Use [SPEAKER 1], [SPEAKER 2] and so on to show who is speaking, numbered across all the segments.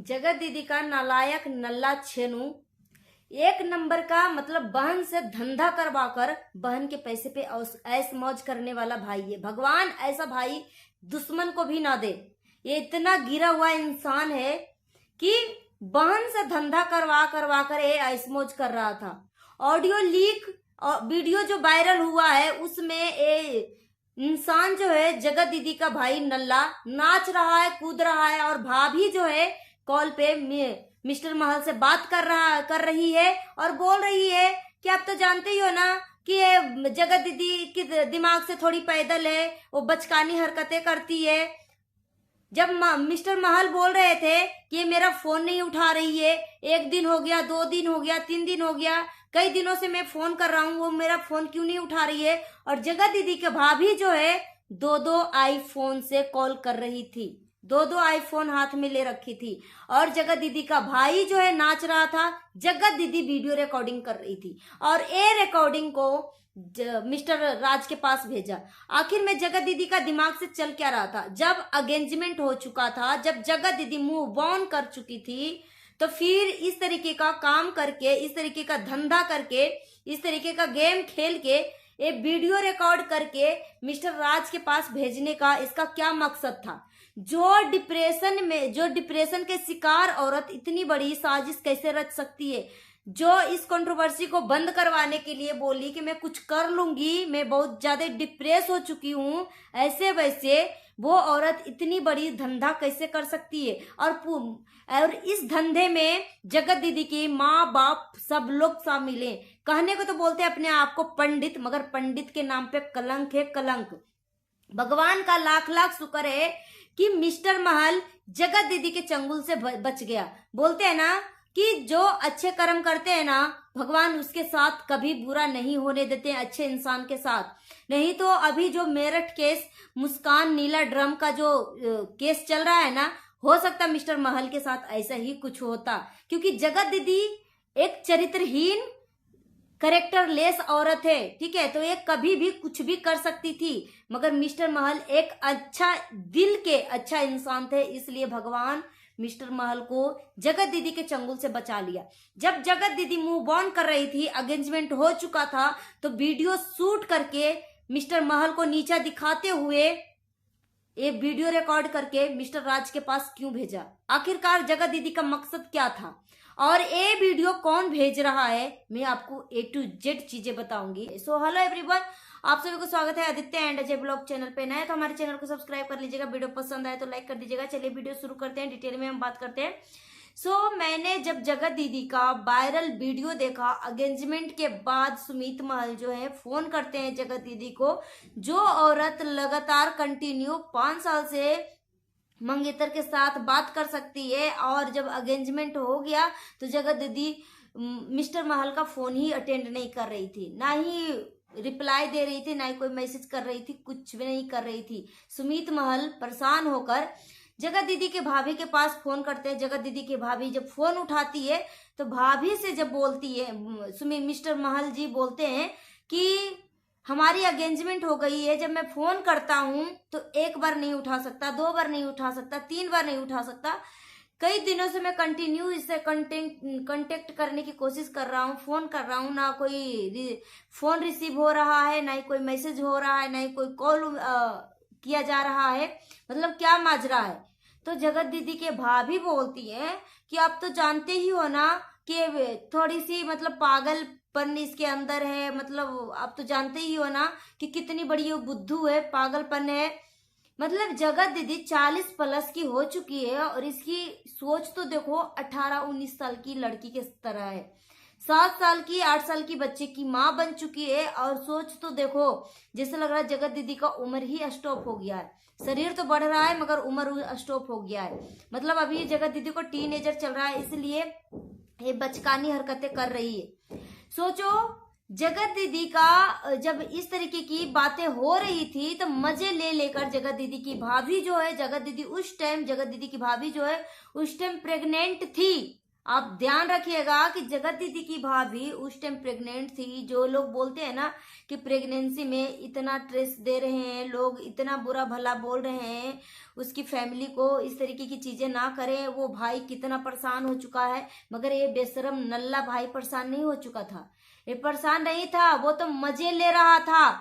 [SPEAKER 1] जगत दीदी का नालायक नल्ला छेनू एक नंबर का, मतलब बहन से धंधा करवा कर बहन के पैसे पे ऐश मौज करने वाला भाई है। भगवान ऐसा भाई दुश्मन को भी ना दे। ये इतना गिरा हुआ इंसान है कि बहन से धंधा करवा करवा कर ये ऐश मौज कर रहा था। ऑडियो लीक और वीडियो जो वायरल हुआ है उसमें ये इंसान जो है जगत दीदी का भाई नल्ला नाच रहा है, कूद रहा है, और भाभी जो है कॉल पे मिस्टर महल से बात कर रही है और बोल रही है कि आप तो जानते ही हो ना कि ये जगत दीदी के दिमाग से थोड़ी पैदल है, वो बचकानी हरकतें करती है। जब मिस्टर महल बोल रहे थे कि ये मेरा फोन नहीं उठा रही है, 1 दिन हो गया, 2 दिन हो गया, 3 दिन हो गया, कई दिनों से मैं फोन कर रहा हूँ, वो मेरा फोन क्यों नहीं उठा रही है। और जगत दीदी के भाभी जो है 2-2 आईफोन से कॉल कर रही थी, 2-2 आईफोन हाथ में ले रखी थी। और जगत दीदी का भाई जो है नाच रहा था, जगत दीदी वीडियो रिकॉर्डिंग कर रही थी और ये रिकॉर्डिंग को मिस्टर राज के पास भेजा। आखिर में जगत दीदी का दिमाग से चल क्या रहा था? जब अगेंजमेंट हो चुका था, जब जगत दीदी मूव ऑन कर चुकी थी, तो फिर इस तरीके का काम करके, इस तरीके का धंधा करके, इस तरीके का गेम खेल के, ये वीडियो रिकॉर्ड करके मिस्टर राज के पास भेजने का इसका क्या मकसद था? जो डिप्रेशन के शिकार औरत इतनी बड़ी साजिश कैसे रच सकती है? जो इस कंट्रोवर्सी को बंद करवाने के लिए बोली कि मैं कुछ कर लूंगी, मैं बहुत ज्यादा डिप्रेस हो चुकी हूँ, ऐसे वैसे वो औरत इतनी बड़ी धंधा कैसे कर सकती है? और इस धंधे में जगत दीदी की माँ बाप सब लोग शामिल हैं। कहने को तो बोलते हैं अपने आप को पंडित, मगर पंडित के नाम पे कलंक है, कलंक। भगवान का लाख लाख शुक्र है कि मिस्टर महल जगत दीदी के चंगुल से बच गया। बोलते हैं ना कि जो अच्छे कर्म करते हैं ना, भगवान उसके साथ कभी बुरा नहीं होने देते हैं, अच्छे इंसान के साथ। नहीं तो अभी जो मेरठ केस, मुस्कान नीला ड्रम का जो केस चल रहा है ना, हो सकता मिस्टर महल के साथ ऐसा ही कुछ होता, क्योंकि जगत दीदी एक चरित्रहीन, करेक्टरलेस औरत है, ठीक है? तो ये कभी भी कुछ भी कर सकती थी, मगर मिस्टर महल एक अच्छा दिल के अच्छा इंसान थे, इसलिए भगवान मिस्टर महल को जगत दीदी के चंगुल से बचा लिया। जब जगत दीदी मूव ऑन कर रही थी, अगेंजमेंट हो चुका था, तो वीडियो शूट करके मिस्टर महल को नीचा दिखाते हुए ये वीडियो रिकॉर्ड करके मिस्टर राज के पास क्यों भेजा? आखिरकार जगत दीदी का मकसद क्या था और ये वीडियो कौन भेज रहा है, मैं आपको A to Z चीजें बताऊंगी। सो हेलो एवरीवन, आप सभी को स्वागत है Aditya and Ajay blog channel पे। नए तो हमारे चैनल को सब्सक्राइब कर लीजिएगा, वीडियो पसंद आए तो लाइक कर दीजिएगा। चलिए वीडियो शुरू करते हैं, डिटेल में हम बात करते हैं। मैंने जब जगत दीदी का वायरल वीडियो देखा, अगेंजमेंट के बाद सुमित महल जो है फोन करते हैं जगत दीदी को, जो औरत लगातार कंटिन्यू 5 साल से मंगेतर के साथ बात कर सकती है, और जब अगेंजमेंट हो गया तो जगत दीदी मिस्टर महल का फोन ही अटेंड नहीं कर रही थी, ना ही रिप्लाई दे रही थी, ना ही कोई मैसेज कर रही थी, कुछ भी नहीं कर रही थी। सुमित महल परेशान होकर जगत दीदी के भाभी के पास फोन करते हैं। जगत दीदी की भाभी जब फोन उठाती है तो भाभी से जब बोलती है, मिस्टर महल जी बोलते हैं कि हमारी अगेंजमेंट हो गई है, जब मैं फोन करता हूं तो 1 बार नहीं उठा सकता, 2 बार नहीं उठा सकता, 3 बार नहीं उठा सकता। कई दिनों से मैं कंटिन्यू इससे कांटेक्ट करने की कोशिश कर रहा हूँ, फोन कर रहा हूँ, ना कोई फोन रिसीव हो रहा है, ना ही कोई मैसेज हो रहा है, ना ही कोई कॉल किया जा रहा है, मतलब क्या माजरा है? तो जगत दीदी के भाभी बोलती है कि आप तो जानते ही हो ना कि थोड़ी सी मतलब पागलपन इसके अंदर है, मतलब आप तो जानते ही हो ना कि कितनी बड़ी वो बुद्धू है, पागलपन है। मतलब जगत दीदी 40 प्लस की हो चुकी है और इसकी सोच तो देखो 18-19 साल की लड़की के तरह है। 7 साल की, 8 साल की बच्चे की माँ बन चुकी है, और सोच तो देखो जैसे लग रहा है जगत दीदी का उम्र ही स्टॉप हो गया है। शरीर तो बढ़ रहा है मगर उम्र स्टॉप हो गया है। मतलब अभी जगत दीदी को टीनेजर चल रहा है, इसलिए ये बचकानी हरकतें कर रही है। सोचो जगत दीदी का जब इस तरीके की बातें हो रही थी तो मजे ले लेकर जगत दीदी की भाभी जो है, जगत दीदी की भाभी जो है उस टाइम प्रेग्नेंट थी, आप ध्यान रखिएगा कि जगत दीदी की भाभी उस टाइम प्रेग्नेंट थी। जो लोग बोलते हैं ना कि प्रेगनेंसी में इतना स्ट्रेस दे रहे हैं लोग, इतना बुरा भला बोल रहे हैं उसकी फैमिली को, इस तरीके की चीजें ना करें। वो भाई कितना परेशान हो चुका है, मगर ये बेशरम नल्ला भाई परेशान नहीं हो चुका था। ये परेशान नहीं था, वो तो मजे ले रहा था।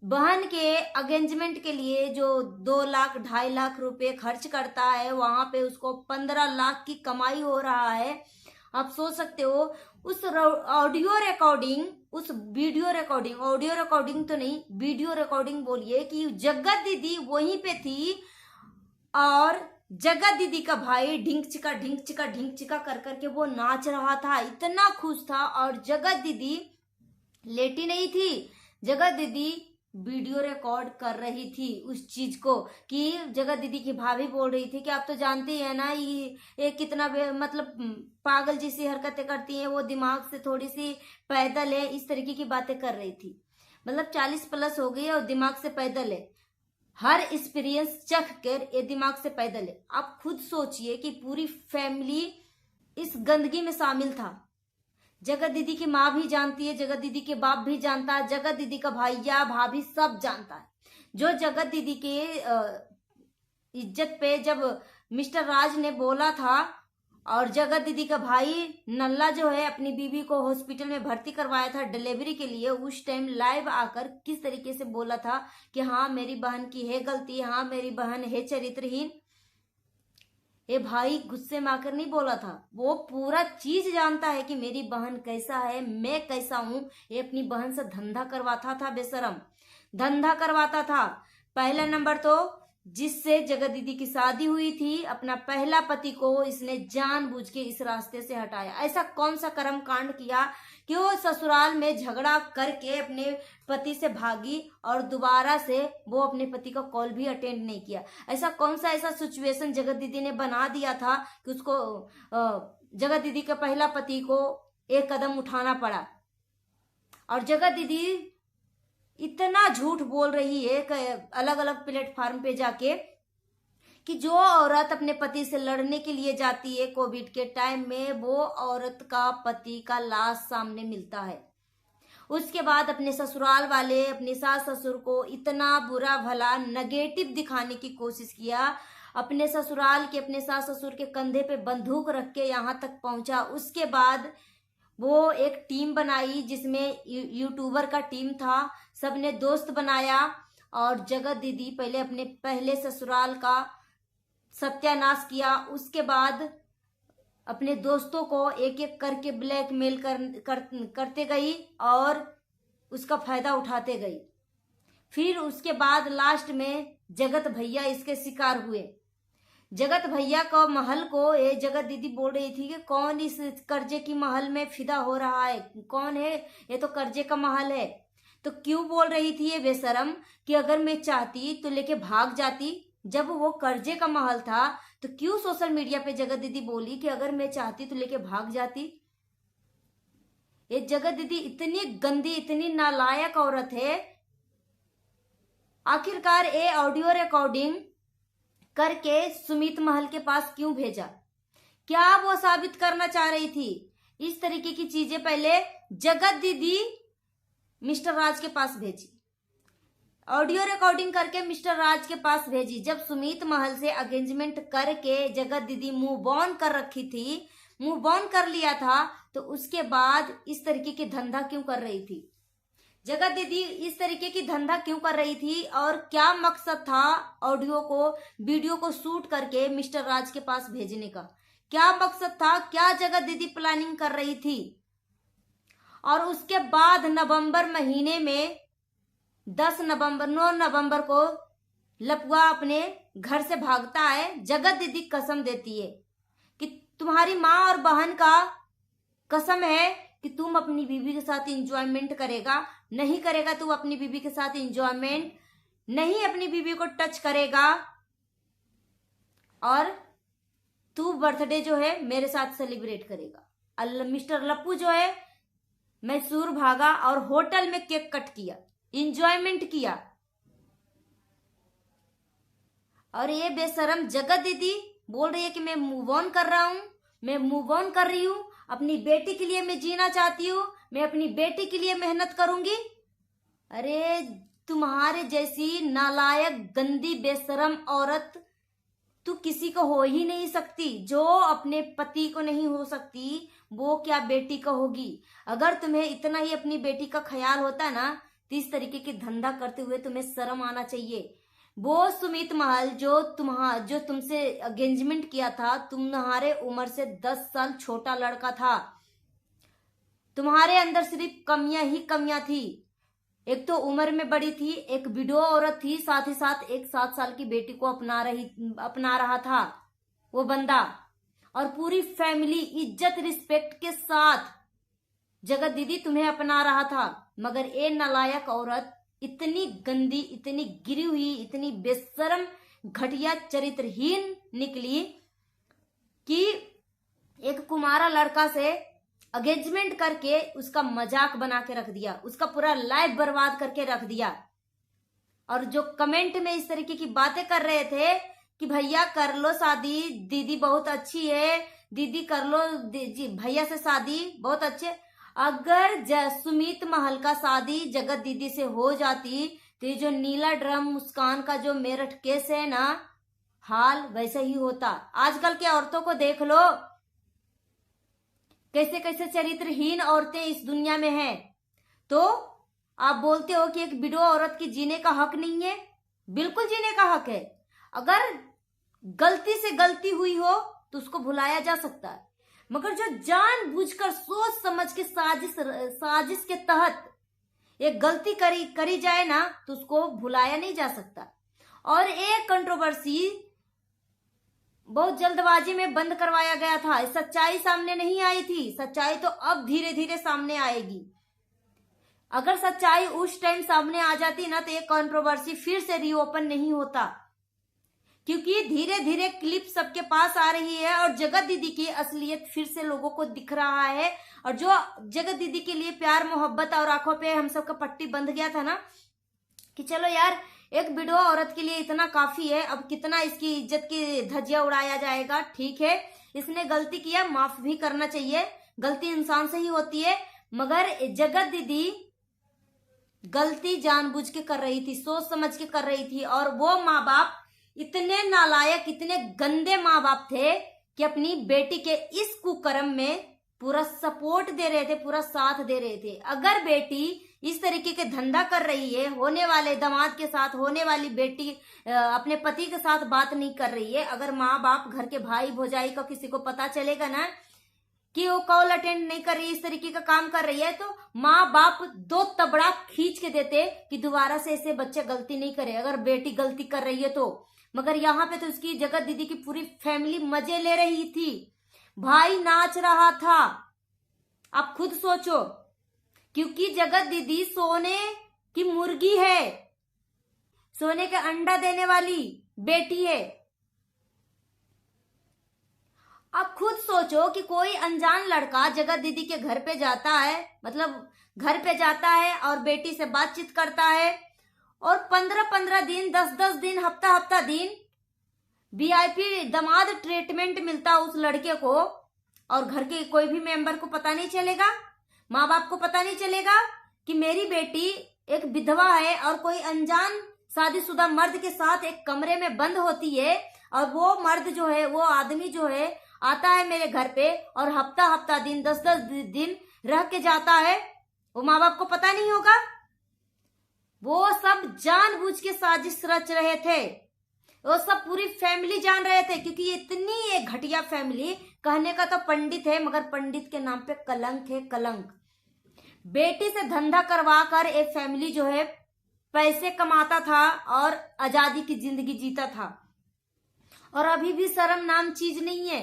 [SPEAKER 1] बहन के अगेंजमेंट के लिए जो 2 लाख 2.5 लाख रुपए खर्च करता है, वहां पे उसको 15 लाख की कमाई हो रहा है। आप सोच सकते हो उस ऑडियो रिकॉर्डिंग, उस वीडियो रिकॉर्डिंग, ऑडियो रिकॉर्डिंग तो नहीं वीडियो रिकॉर्डिंग बोलिए, कि जगत दीदी वहीं पे थी और जगत दीदी का भाई ढिंक चिका ढिंक चिका ढिंक चिका कर करके वो नाच रहा था, इतना खुश था। और जगत दीदी लेटी नहीं थी, जगत दीदी वीडियो रिकॉर्ड कर रही थी उस चीज को, कि जगत दीदी की भाभी बोल रही थी कि आप तो जानते ही है ना ये कितना मतलब पागल जैसी हरकतें करती हैं, वो दिमाग से थोड़ी सी पैदल है, इस तरीके की बातें कर रही थी। मतलब 40 प्लस हो गई है और दिमाग से पैदल है, हर एक्सपीरियंस चख कर ये दिमाग से पैदल है। आप खुद सोचिए कि पूरी फैमिली इस गंदगी में शामिल था। जगत दीदी की माँ भी जानती है, जगत दीदी के बाप भी जानता है, जगत दीदी का भैया भाभी सब जानता है। जो जगत दीदी के इज्जत पे जब मिस्टर राज ने बोला था, और जगत दीदी का भाई नल्ला जो है अपनी बीवी को हॉस्पिटल में भर्ती करवाया था डिलीवरी के लिए, उस टाइम लाइव आकर किस तरीके से बोला था कि हाँ मेरी बहन की है गलती, हाँ मेरी बहन है चरित्रहीन। ये भाई गुस्से में आकर नहीं बोला था, वो पूरा चीज जानता है कि मेरी बहन कैसा है, मैं कैसा हूं। ये अपनी बहन से धंधा करवाता था, बेशरम धंधा करवाता था। पहला नंबर तो जिससे जगत दीदी की शादी हुई थी, अपना पहला पति को इसने जानबूझ के इस रास्ते से हटाया। ऐसा कौन सा कर्म कांड किया कि वो ससुराल में झगड़ा करके अपने पति से भागी और दोबारा से वो अपने पति का कॉल भी अटेंड नहीं किया। ऐसा कौन सा ऐसा सिचुएशन जगत दीदी ने बना दिया था कि उसको जगत दीदी के पहला पति को एक कदम उठाना पड़ा। और जगत दीदी इतना झूठ बोल रही है अलग अलग प्लेटफॉर्म पे जाके, कि जो औरत अपने पति से लड़ने के लिए जाती है कोविड के टाइम में, वो औरत का पति का लाश सामने मिलता है। उसके बाद अपने ससुराल वाले अपने सास ससुर को इतना बुरा भला नेगेटिव दिखाने की कोशिश किया, अपने ससुराल के अपने सास ससुर के कंधे पे बंदूक रख के यहाँ तक पहुंचा। उसके बाद वो एक टीम बनाई जिसमें यूट्यूबर का टीम था, सबने दोस्त बनाया, और जगत दीदी पहले अपने पहले ससुराल का सत्यानाश किया। उसके बाद अपने दोस्तों को एक एक करके ब्लैकमेल करते गई और उसका फायदा उठाते गई। फिर उसके बाद लास्ट में जगत भैया इसके शिकार हुए। जगत भैया को महल को ये जगत दीदी बोल रही थी कि कौन इस कर्जे की महल में फिदा हो रहा है, कौन है, ये तो कर्जे का महल है। तो क्यों बोल रही थी ये बेशरम कि अगर मैं चाहती तो लेके भाग जाती, जब वो कर्जे का महल था तो क्यों सोशल मीडिया पे जगत दीदी बोली कि अगर मैं चाहती तो लेके भाग जाती। ये जगत दीदी इतनी गंदी इतनी नालायक औरत है। आखिरकार ये ऑडियो रिकॉर्डिंग करके सुमित महल के पास क्यों भेजा, क्या वो साबित करना चाह रही थी। इस तरीके की चीजें पहले जगत दीदी मिस्टर राज के पास भेजी, ऑडियो रिकॉर्डिंग करके मिस्टर राज के पास भेजी। जब सुमित महल से अरेंजमेंट करके जगत दीदी मूव ऑन कर रखी थी, मूव ऑन कर लिया था, तो उसके बाद इस तरीके की धंधा क्यों कर रही थी जगत दीदी, इस तरीके की धंधा क्यों कर रही थी, और क्या मकसद था ऑडियो को वीडियो को शूट करके मिस्टर राज के पास भेजने का, क्या मकसद था, क्या जगत दीदी प्लानिंग कर रही थी। और उसके बाद नवंबर महीने में 9 नवंबर को लपुआ अपने घर से भागता है। जगत दीदी कसम देती है कि तुम्हारी माँ और बहन का कसम है कि तुम अपनी बीवी के साथ इंजॉयमेंट करेगा, नहीं करेगा तू अपनी बीवी के साथ इंजॉयमेंट, नहीं अपनी बीवी को टच करेगा, और तू बर्थडे जो है मेरे साथ सेलिब्रेट करेगा। मिस्टर लप्पू जो है मैसूर भागा और होटल में केक कट किया, इंजॉयमेंट किया। और ये बेशरम जगत दीदी बोल रही है कि मैं मूव ऑन कर रहा हूं, मैं मूव ऑन कर रही हूँ, अपनी बेटी के लिए मैं जीना चाहती हूँ, मैं अपनी बेटी के लिए मेहनत करूंगी। अरे तुम्हारे जैसी नालायक गंदी बेशरम औरत तू किसी को हो ही नहीं सकती। जो अपने पति को नहीं हो सकती वो क्या बेटी को होगी। अगर तुम्हें इतना ही अपनी बेटी का ख्याल होता ना तो इस तरीके की धंधा करते हुए तुम्हें शर्म आना चाहिए। वो सुमित महल जो तुमसे एंगेजमेंट किया था, तुम्हारे उम्र से 10 साल छोटा लड़का था। तुम्हारे अंदर सिर्फ कमियां ही कमियां थी। एक तो उम्र में बड़ी थी, एक विडो औरत थी, साथ ही साथ एक 7 साल की बेटी को अपना रहा था वो बंदा। और पूरी फैमिली इज्जत रिस्पेक्ट के साथ जगत दीदी तुम्हें अपना रहा था। मगर ये नालायक औरत इतनी गंदी, इतनी गिरी हुई, इतनी बेशरम, घटिया, चरित्रहीन निकली कि एक कुमारा लड़का से एंगेजमेंट करके उसका मजाक बना के रख दिया, उसका पूरा लाइफ बर्बाद करके रख दिया। और जो कमेंट में इस तरीके की बातें कर रहे थे कि भैया कर लो शादी, दीदी बहुत अच्छी है, दीदी कर लो भैया से शादी, बहुत अच्छे। अगर सुमित महल का शादी जगत दीदी से हो जाती तो ये जो नीला ड्रम मुस्कान का जो मेरठ केस है ना, हाल वैसा ही होता। आजकल के औरतों को देख लो, कैसे कैसे चरित्रहीन औरतें इस दुनिया में हैं। तो आप बोलते हो कि एक विडो औरत की जीने का हक नहीं है। बिल्कुल जीने का हक है। अगर गलती से गलती हुई हो तो उसको भुलाया जा सकता है, मगर जो जानबूझकर सोच समझ के साजिश के तहत एक गलती करी जाए ना तो उसको भुलाया नहीं जा सकता। और एक कंट्रोवर्सी बहुत जल्दबाजी में बंद करवाया गया था, सच्चाई सामने नहीं आई थी। सच्चाई तो अब धीरे धीरे सामने आएगी। अगर सच्चाई उस टाइम सामने आ जाती ना तो ये कंट्रोवर्सी फिर से रीओपन नहीं होता, क्योंकि धीरे धीरे क्लिप सबके पास आ रही है और जगत दीदी की असलियत फिर से लोगों को दिख रहा है। और जो जगत दीदी के लिए प्यार मोहब्बत और आंखों पे हम सबका पट्टी बंध गया था ना कि चलो यार एक विधवा औरत के लिए इतना काफी है, अब कितना इसकी इज्जत की धज्जियां उड़ाया जाएगा। ठीक है, इसने गलती किया, माफ भी करना चाहिए, गलती इंसान से ही होती है। मगर जगत दीदी गलती जानबूझ के कर रही थी, सोच समझ के कर रही थी। और वो माँ बाप इतने नालायक, इतने गंदे माँ बाप थे कि अपनी बेटी के इस कुकर्म में पूरा सपोर्ट दे रहे थे, पूरा साथ दे रहे थे। अगर बेटी इस तरीके के धंधा कर रही है, होने वाले दामाद के साथ, होने वाली बेटी अपने पति के साथ बात नहीं कर रही है, अगर माँ बाप घर के भाई भौजाई का किसी को पता चलेगा ना कि वो कॉल अटेंड नहीं कर रही है, इस तरीके का काम कर रही है, तो माँ बाप 2 तबड़ा खींच के देते कि दोबारा से ऐसे बच्चे गलती नहीं करे अगर बेटी गलती कर रही है तो। मगर यहाँ पे तो उसकी जगत दीदी की पूरी फैमिली मजे ले रही थी, भाई नाच रहा था। आप खुद सोचो, क्योंकि जगत दीदी सोने की मुर्गी है, सोने के अंडा देने वाली बेटी है। आप खुद सोचो कि कोई अनजान लड़का जगत दीदी के घर पे जाता है, मतलब घर पे जाता है और बेटी से बातचीत करता है, और 15-15 दिन, 10-10 दिन, हफ्ता दिन वीआईपी दामाद ट्रीटमेंट मिलता उस लड़के को, और घर के कोई भी मेंबर को पता नहीं चलेगा, माँ बाप को पता नहीं चलेगा कि मेरी बेटी एक विधवा है और कोई अनजान शादीशुदा मर्द के साथ एक कमरे में बंद होती है। और वो मर्द जो है, वो आदमी जो है, आता है मेरे घर पे और हफ्ता दिन, 10-10 दिन रह के जाता है। वो माँ बाप को पता नहीं होगा। वो सब जानबूझ के साजिश रच रहे थे, वो सब पूरी फैमिली जान रहे थे, क्योंकि इतनी एक घटिया फैमिली, कहने का तो पंडित है मगर पंडित के नाम पे कलंक है, कलंक। बेटी से धंधा करवा कर एक फैमिली जो है पैसे कमाता था और आजादी की जिंदगी जीता था। और अभी भी शर्म नाम चीज नहीं है,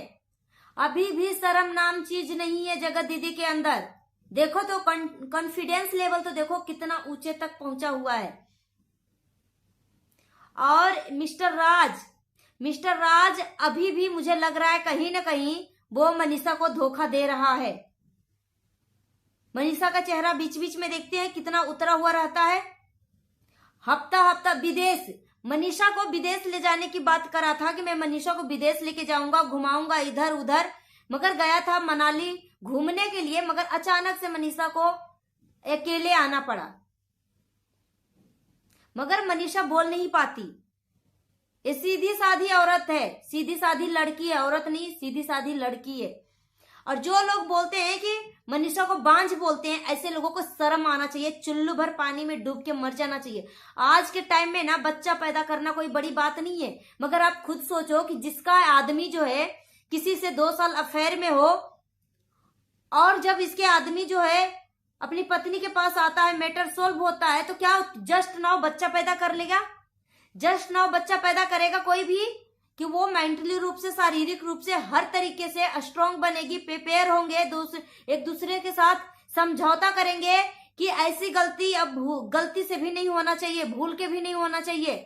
[SPEAKER 1] अभी भी शर्म नाम चीज नहीं है जगत दीदी के अंदर। देखो तो कॉन्फिडेंस लेवल तो देखो कितना ऊंचे तक पहुंचा हुआ है। और मिस्टर राज अभी भी मुझे लग रहा है कहीं ना कहीं वो मनीषा को धोखा दे रहा है। मनीषा का चेहरा बीच बीच में देखते हैं कितना उतरा हुआ रहता है। हफ्ता विदेश, मनीषा को विदेश ले जाने की बात करा था कि मैं मनीषा को विदेश लेके जाऊंगा, घुमाऊंगा इधर उधर, मगर गया था मनाली घूमने के लिए, मगर अचानक से मनीषा को अकेले आना पड़ा। मगर मनीषा बोल नहीं पाती। ये सीधी साधी औरत है, सीधी साधी लड़की है, औरत नहीं सीधी साधी लड़की है। और जो लोग बोलते हैं कि मनीषा को बांझ बोलते हैं, ऐसे लोगों को शर्म आना चाहिए, चुल्लू भर पानी में डूब के मर जाना चाहिए। आज के टाइम में ना बच्चा पैदा करना कोई बड़ी बात नहीं है, मगर आप खुद सोचो कि जिसका आदमी जो है किसी से 2 साल अफेयर में हो, और जब इसके आदमी जो है अपनी पत्नी के पास आता है, मैटर सोल्व होता है, तो क्या जस्ट नाउ बच्चा पैदा कर लेगा? जस्ट नाउ बच्चा पैदा करेगा कोई भी? कि वो मेंटली रूप से, शारीरिक रूप से, हर तरीके से स्ट्रांग बनेगी, प्रिपेयर होंगे, एक दूसरे के साथ समझौता करेंगे कि ऐसी गलती अब गलती से भी नहीं होना चाहिए, भूल के भी नहीं होना चाहिए।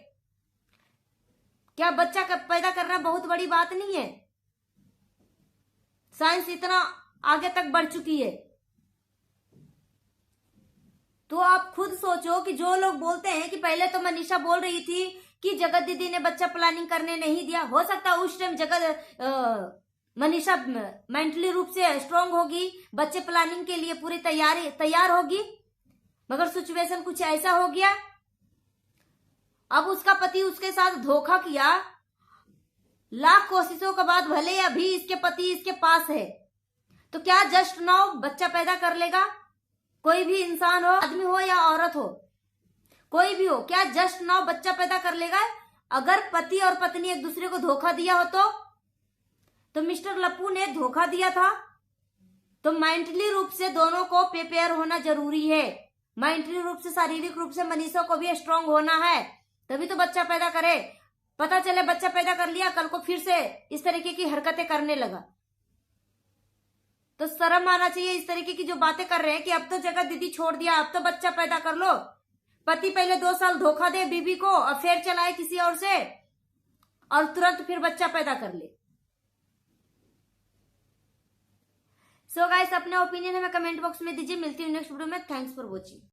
[SPEAKER 1] क्या बच्चा पैदा करना बहुत बड़ी बात नहीं है? साइंस इतना आगे तक बढ़ चुकी है। तो आप खुद सोचो कि जो लोग बोलते हैं कि पहले तो मनीषा बोल रही थी कि जगत दीदी ने बच्चा प्लानिंग करने नहीं दिया, हो सकता है उस टाइम मनीषा मेंटली रूप से स्ट्रांग होगी, बच्चे प्लानिंग के लिए पूरी तैयार होगी, मगर सिचुएशन कुछ ऐसा हो गया। अब उसका पति उसके साथ धोखा किया, लाख कोशिशों के बाद भले अभी इसके पति इसके पास है, तो क्या जस्ट नाउ बच्चा पैदा कर लेगा? कोई भी इंसान हो, आदमी हो या औरत हो, कोई भी हो, क्या जस्ट नाउ बच्चा पैदा कर लेगा? अगर पति और पत्नी एक दूसरे को धोखा दिया हो तो मिस्टर लप्पू ने धोखा दिया था, तो मेंटली रूप से दोनों को प्रिपेयर होना जरूरी है। मेंटली रूप से, शारीरिक रूप से मनीषा को भी स्ट्रांग होना है, तभी तो बच्चा पैदा करे। पता चले बच्चा पैदा कर लिया, कल को फिर से इस तरीके की हरकतें करने लगा, तो शर्म आना चाहिए। इस तरीके की जो बातें कर रहे हैं कि अब तो जगत दीदी छोड़ दिया, अब तो बच्चा पैदा कर लो। पति पहले 2 साल धोखा दे बीबी को, अफेयर चलाए किसी और से, और तुरंत फिर बच्चा पैदा कर ले। सो गाइस, अपना ओपिनियन हमें कमेंट बॉक्स में दीजिए। मिलती हूँ नेक्स्ट वीडियो में। Thanks for watching.